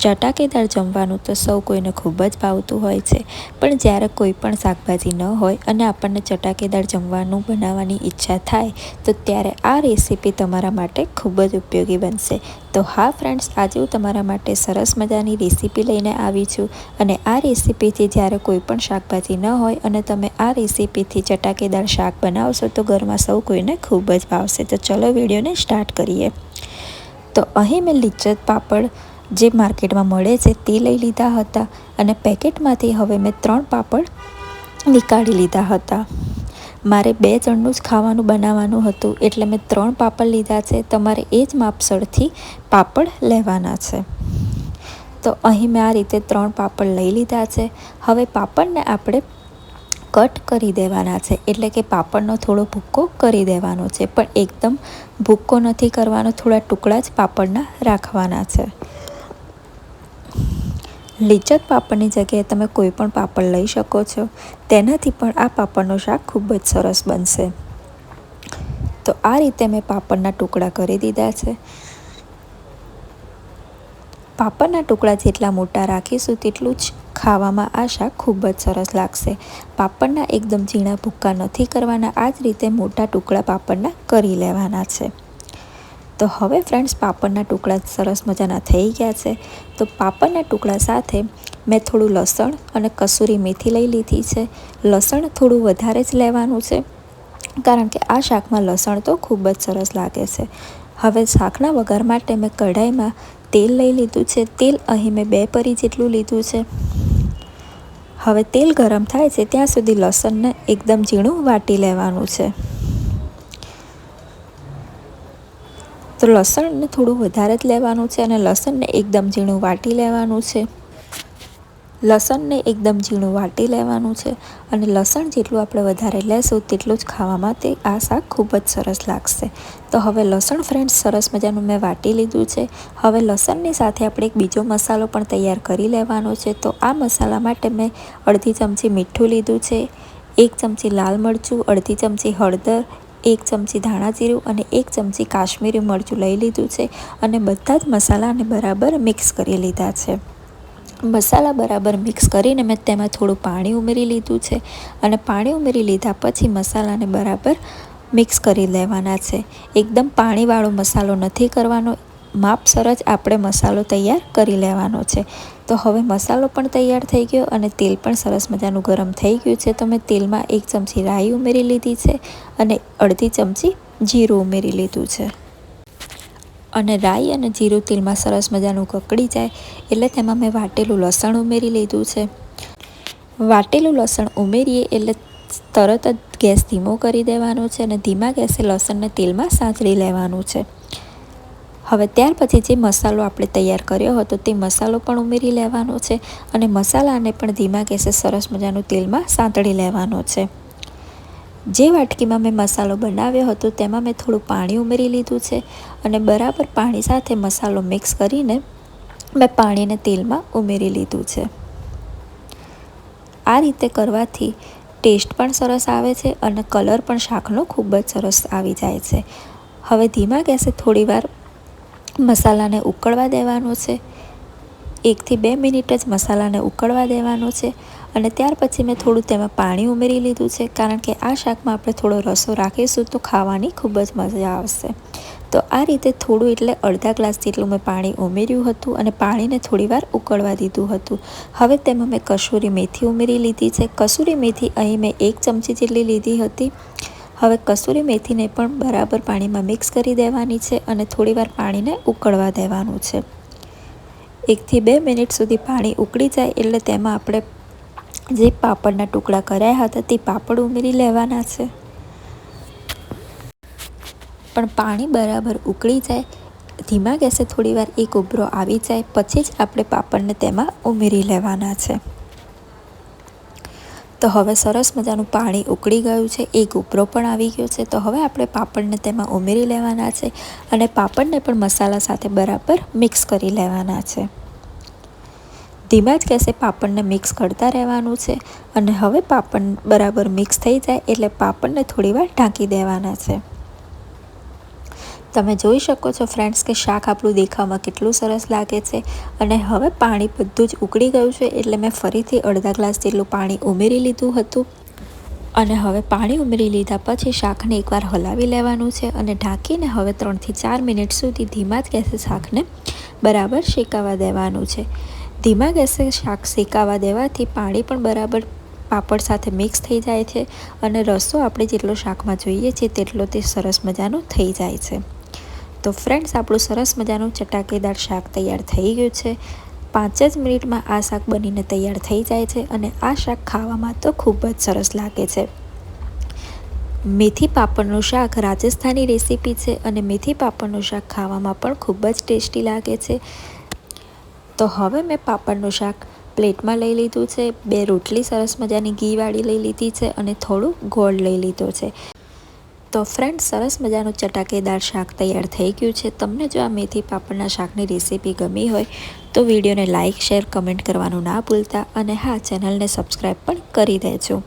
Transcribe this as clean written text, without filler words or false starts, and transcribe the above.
ચટાકેદાર જમવાનું તો સૌ કોઈને ખૂબ જ ભાવતું હોય છે, પણ જ્યારે કોઈ પણ શાકભાજી ન હોય અને આપણને ચટાકેદાર જમવાનું બનાવવાની ઈચ્છા થાય તો ત્યારે આ રેસીપી તમારા માટે ખૂબ જ ઉપયોગી બનશે. તો હા ફ્રેન્ડ્સ, આજે હું તમારા માટે સરસ મજાની રેસીપી લઈને આવી છું અને આ રેસીપીથી જ્યારે કોઈ પણ શાકભાજી ન હોય અને તમે આ રેસીપીથી ચટાકેદાર શાક બનાવશો તો ઘરમાં સૌ કોઈને ખૂબ જ ભાવશે. તો ચલો વિડીયોને સ્ટાર્ટ કરીએ. તો અહીં મેં લિજ્જત પાપડ જે માર્કેટમાં મળે છે તે લઈ લીધા હતા અને પેકેટમાંથી હવે મેં 3 પાપડ નીકાળી લીધા હતા. મારે 2 જણનું જ ખાવાનું બનાવવાનું હતું એટલે મેં 3 પાપડ લીધા છે. તમારે એ જ માપસરથી પાપડ લેવાના છે. તો અહીં મેં આ રીતે 3 પાપડ લઈ લીધા છે. હવે પાપડને આપણે કટ કરી દેવાના છે, એટલે કે પાપડનો થોડો ભૂક્કો કરી દેવાનો છે, પણ એકદમ ભૂક્કો નથી કરવાનો, થોડા ટુકડા જ પાપડના રાખવાના છે. લિજ્જત પાપડની જગ્યાએ તમે કોઈ પણ પાપડ લઈ શકો છો, તેનાથી પણ આ પાપડનું શાક ખૂબ જ સરસ બનશે. તો આ રીતે મેં પાપડના ટુકડા કરી દીધા છે. પાપડના ટુકડા જેટલા મોટા રાખીશું તેટલું જ ખાવામાં આ શાક ખૂબ જ સરસ લાગશે. પાપડના એકદમ ઝીણા ભૂક્કા નથી કરવાના, આ જ રીતે મોટા ટુકડા પાપડના કરી લેવાના છે. તો હવે ફ્રેન્ડ્સ, પાપડના ટુકડા સરસ મજાના થઈ ગયા છે. તો પાપડના ટુકડા સાથે મેં થોડું લસણ અને કસૂરી મેથી લઈ લીધી છે. લસણ થોડું વધારે જ લેવાનું છે, કારણ કે આ શાકમાં લસણ તો ખૂબ જ સરસ લાગે છે. હવે શાકના વઘાર માટે મેં કઢાઈમાં તેલ લઈ લીધું છે. તેલ અહીં મેં 2 પરી જેટલું લીધું છે. હવે તેલ ગરમ થાય છે ત્યાં સુધી લસણને એકદમ ઝીણું વાટી લેવાનું છે. તો લસણને થોડું વધારે જ લેવાનું છે અને લસણને એકદમ ઝીણું વાટી લેવાનું છે. લસણને એકદમ ઝીણું વાટી લેવાનું છે અને લસણ જેટલું આપણે વધારે લેશું તેટલું જ ખાવામાં તે આ શાક ખૂબ જ સરસ લાગશે. તો હવે લસણ ફ્રેન્ડ્સ સરસ મજાનું મેં વાટી લીધું છે. હવે લસણની સાથે આપણે એક બીજો મસાલો પણ તૈયાર કરી લેવાનો છે. તો આ મસાલા માટે મેં અડધી ચમચી મીઠું લીધું છે, 1 ચમચી લાલ મરચું, અડધી ચમચી હળદર, 1 ચમચી ધાણા જીરું અને 1 ચમચી કાશ્મીરી મરચું લઈ લીધું છે અને બધા જ મસાલાને બરાબર મિક્સ કરી લીધા છે. મસાલા બરાબર મિક્સ કરીને મેં તેમાં થોડું પાણી ઉમેરી લીધું છે અને પાણી ઉમેરી લીધા પછી મસાલાને બરાબર મિક્સ કરી લેવાના છે. એકદમ પાણીવાળો મસાલો નથી કરવાનો, માપસર જ આપણે મસાલો તૈયાર કરી લેવાનો છે. તો હવે મસાલો પણ તૈયાર થઈ ગયો અને તેલ પણ સરસ મજાનું ગરમ થઈ ગયું છે. તો મેં તેલમાં 1 ચમચી રાઈ ઉમેરી લીધી છે અને અડધી ચમચી જીરું ઉમેરી લીધું છે. અને રાઈ અને જીરું તેલમાં સરસ મજાનું કકડી જાય એટલે તેમાં મેં વાટેલું લસણ ઉમેરી લીધું છે. વાટેલું લસણ ઉમેરીએ એટલે તરત જ ગેસ ધીમો કરી દેવાનો છે અને ધીમા ગેસે લસણને તેલમાં સાંતળી લેવાનું છે. હવે ત્યાર પછી જે મસાલો આપણે તૈયાર કર્યો હતો તે મસાલો પણ ઉમેરી લેવાનો છે અને મસાલાને પણ ધીમા ગેસે સરસ મજાનું તેલમાં સાંતળી લેવાનો છે. જે વાટકીમાં મેં મસાલો બનાવ્યો હતો તેમાં મેં થોડું પાણી ઉમેરી લીધું છે અને બરાબર પાણી સાથે મસાલો મિક્સ કરીને મેં પાણીને તેલમાં ઉમેરી લીધું છે. આ રીતે કરવાથી ટેસ્ટ પણ સરસ આવે છે અને કલર પણ શાકનો ખૂબ જ સરસ આવી જાય છે. હવે ધીમા ગેસે થોડીવાર મસાલાને ઉકળવા દેવાનો છે. 1 થી 2 મિનિટ જ મસાલાને ઉકળવા દેવાનો છે અને ત્યાર પછી મેં થોડું તેમાં પાણી ઉમેરી લીધું છે, કારણ કે આ શાકમાં આપણે થોડો રસો રાખીશું તો ખાવાની ખૂબ જ મજા આવશે. તો આ રીતે થોડું એટલે અડધા ગ્લાસ જેટલું મેં પાણી ઉમેર્યું હતું અને પાણીને થોડીવાર ઉકળવા દીધું હતું. હવે તેમાં મેં કસૂરી મેથી ઉમેરી લીધી છે. કસૂરી મેથી અહીં મેં 1 ચમચી જેટલી લીધી હતી. હવે કસૂરી મેથીને પણ બરાબર પાણીમાં મિક્સ કરી દેવાની છે અને થોડીવાર પાણીને ઉકળવા દેવાનું છે. 1 થી 2 મિનિટ સુધી પાણી ઉકળી જાય એટલે તેમાં આપણે જે પાપડના ટુકડા કર્યા હતા તે પાપડ ઉમેરી લેવાના છે. પણ પાણી બરાબર ઉકળી જાય, ધીમા ગેસે થોડીવાર એક ઉભરો આવી જાય પછી જ આપણે પાપડને તેમાં ઉમેરી લેવાના છે. તો હવે સરસ મજાનું પાણી ઉકળી ગયું છે, એક ઉભરો પણ આવી ગયો છે. તો હવે આપણે પાપડને તેમાં ઉમેરી લેવાના છે અને પાપડને પણ મસાલા સાથે બરાબર મિક્સ કરી લેવાના છે. ધીમા જ ગેસે પાપડને મિક્સ કરતા રહેવાનું છે અને હવે પાપડ બરાબર મિક્સ થઈ જાય એટલે પાપડને થોડીવાર ઢાંકી દેવાના છે. તમે જોઈ શકો છો ફ્રેન્ડ્સ કે શાક આપણું દેખાવામાં કેટલું સરસ લાગે છે અને હવે પાણી બધું જ ઉકળી ગયું છે એટલે મેં ફરીથી અડધા ગ્લાસ જેટલું પાણી ઉમેરી લીધું હતું અને હવે પાણી ઉમેરી લીધા પછી શાકને એકવાર હલાવી લેવાનું છે અને ઢાંકીને હવે 3 થી 4 મિનિટ સુધી ધીમા જ ગેસે શાકને બરાબર શેકાવા દેવાનું છે। ધીમા ગેસે શાક શેકાવા દેવાથી પાણી પણ બરાબર પાપડ સાથે મિક્સ થઈ જાય છે અને રસો આપણે જેટલો શાકમાં જોઈએ છે તેટલો તે સરસ મજાનો થઈ જાય છે। તો ફ્રેન્ડ્સ આપણું સરસ મજાનું ચટાકેદાર શાક તૈયાર થઈ ગયું છે। 5 જ મિનિટમાં આ શાક બનીને તૈયાર થઈ જાય છે અને આ શાક ખાવામાં તો ખૂબ જ સરસ લાગે છે। મેથી પાપડનું શાક રાજસ્થાની રેસીપી છે અને મેથી પાપડનું શાક ખાવામાં પણ ખૂબ જ ટેસ્ટી લાગે છે। તો હવે મેં પાપડનું શાક પ્લેટમાં લઈ લીધું છે, 2 રોટલી સરસ મજાની ઘીવાળી લઈ લીધી છે અને થોડું ગોળ લઈ લીધો છે। તો ફ્રેન્ડ્સ સરસ મજાનું ચટાકેદાર શાક તૈયાર થઈ ગયું છે। તમને જો આ મેથી પાપડના શાકની રેસીપી ગમી હોય તો વિડીયોને લાઇક, શેર, કમેન્ટ કરવાનું ના ભૂલતા અને હા, ચેનલને સબસ્ક્રાઈબ પણ કરી દેજો।